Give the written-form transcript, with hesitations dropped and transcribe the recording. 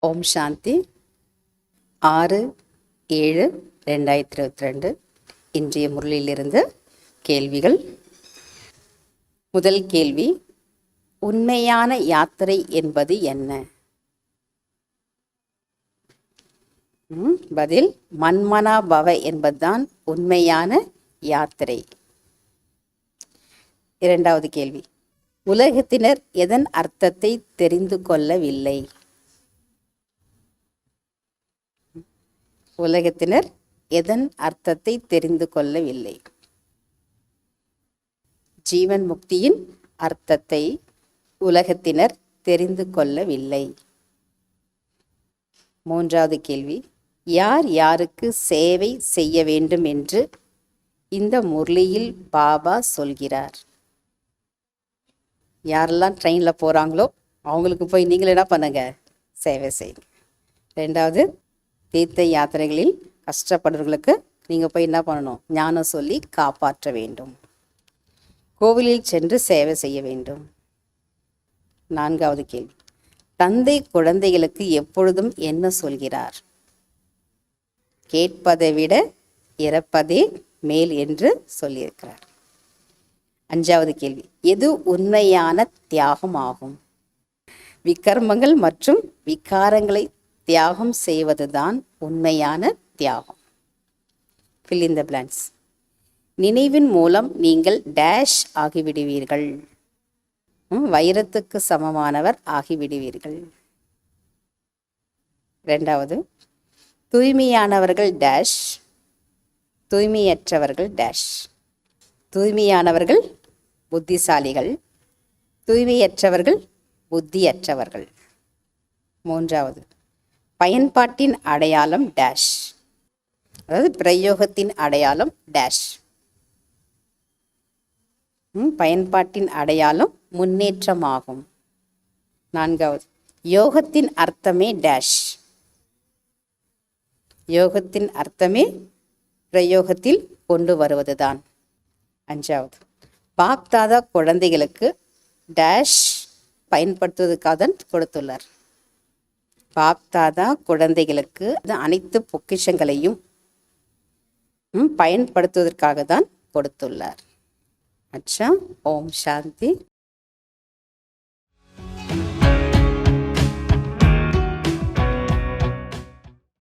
ஓம் சாந்தி 6/7/2022 இன்றைய முரளியிலிருந்து கேள்விகள். முதல் கேள்வி, உண்மையான யாத்திரை என்பது என்ன? பதில், மன்மனா பவ என்பதுதான் உண்மையான யாத்திரை. இரண்டாவது கேள்வி, உலகத்தினர் எதன் அர்த்தத்தை தெரிந்து கொள்ளவில்லை? உலகத்தினர் எதன் அர்த்தத்தை தெரிந்து கொள்ளவில்லை? ஜீவன் முக்தியின் அர்த்தத்தை உலகத்தினர் தெரிந்து கொள்ளவில்லை. மூன்றாவது கேள்வி, யார் யாருக்கு சேவை செய்ய வேண்டும் என்று இந்த முரளியில் பாபா சொல்கிறார்? யாரெல்லாம் ட்ரெயினில் போகிறாங்களோ அவங்களுக்கு போய் நீங்கள் என்ன பண்ணுங்க, சேவை செய்யுங்க. ரெண்டாவது, தீர்த்த யாத்திரைகளில் கஷ்டப்படுறவர்களுக்கு நீங்கள் போய் என்ன பண்ணணும், ஞானம் சொல்லி காப்பாற்ற வேண்டும். கோவிலில் சென்று சேவை செய்ய வேண்டும். நான்காவது கேள்வி, தந்தை குழந்தைகளுக்கு எப்பொழுதும் என்ன சொல்கிறார்? கேட்பதை விட இறப்பதே மேல் என்று சொல்லியிருக்கிறார். அஞ்சாவது கேள்வி, எது உண்மையான தியாகம் ஆகும்? விகர்மங்கள் மற்றும் விகாரங்களை தியாகம் செய்வதுதான் உண்மையான தியாகம். fill in the blanks. நினைவின் மூலம் நீங்கள் டேஷ் ஆகிவிடுவீர்கள். வைரத்துக்கு சமமானவர் ஆகிவிடுவீர்கள். இரண்டாவது, தூய்மையானவர்கள் டேஷ், தூய்மையற்றவர்கள் டேஷ். தூய்மையானவர்கள் புத்திசாலிகள், தூய்மையற்றவர்கள் புத்தியற்றவர்கள். மூன்றாவது, பயன்பாட்டின் அடையாளம் டேஷ், அதாவது பிரயோகத்தின் அடையாளம் டேஷ். பயன்பாட்டின் அடையாளம் முன்னேற்றமாகும். நான்காவது, யோகத்தின் அர்த்தமே டேஷ், யோகத்தின் அர்த்தமே பிரயோகத்தில் கொண்டு வருவதுதான். அஞ்சாவது, பாப்தாதா குழந்தைகளுக்கு டேஷ் பயன்படுத்துவதற்காக தான் கொடுத்துள்ளார். பாப்தாதா குழந்தைகளுக்கு அனைத்து பொக்கிஷங்களையும் பயன்படுத்துவதற்காக தான் கொடுத்துள்ளார். அச்சா, ஓம் சாந்தி.